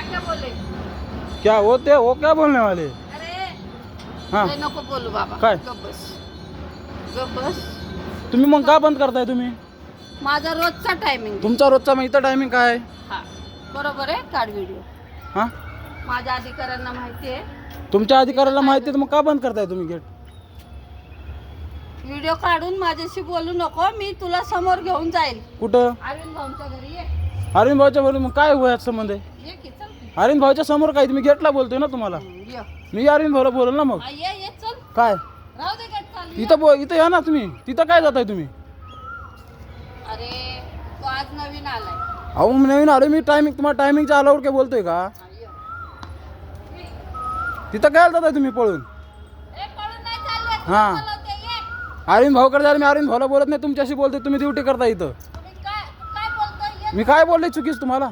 क्या बोले? क्या होते वो क्या बोलने वाले? अरे हाँ लय नको बोलू बाबा. काय? गप बस. गप बस. तुम्ही मग का बंद करताय तुम्ही? माझा रोजचा टायमिंग. तुमचा रोजचा मग इथं टायमिंग काय आहे? हा बरोबर आहे. काढ व्हिडिओ. हां माझ्या अधिकाऱ्यांना माहिती आहे. तुमच्या अधिकाऱ्याला माहिती आहे तर मग का बंद करताय तुम्ही गेट? व्हिडिओ काढून माझ्याशी बोलू नको. मी तुला समोर घेऊन जाईल. कुठं? अरविंद भाऊंच्या घरी ये. अरविंद भाऊच्या बरोबर मग काय वयात संबंध आहे? ये की चल. अरविंद भाऊच्या समोर काय तुम्ही गेटला बोलतोय ना तुम्हाला? ये. मी अरविंद भाऊला बोलेल ना मग. हा, ये चल. काय राहू दे गेट चालू. इथं या ना तुम्ही. तिथं काय जाताय तुम्ही? अरे तो आज नवीन आलाय. अहो नवीन आलो मी. टायमिंग तुम्हाला टायमिंगच्या अलाउड काय बोलतोय का? हा, ये. तिथं काय जाताय तुम्ही पळून? ए, पळून नाही चालले. हा. बोलवते, ये. अरविंद भाऊकडे जायला मी अरविंद भाऊला बोलत नाही. तुमच्याशी बोलतोय. तुम्ही ड्युटी करता इथं. तुम्ही काय बोलतोय? ये. मी काय बोलले चुकीच तुम्हाला?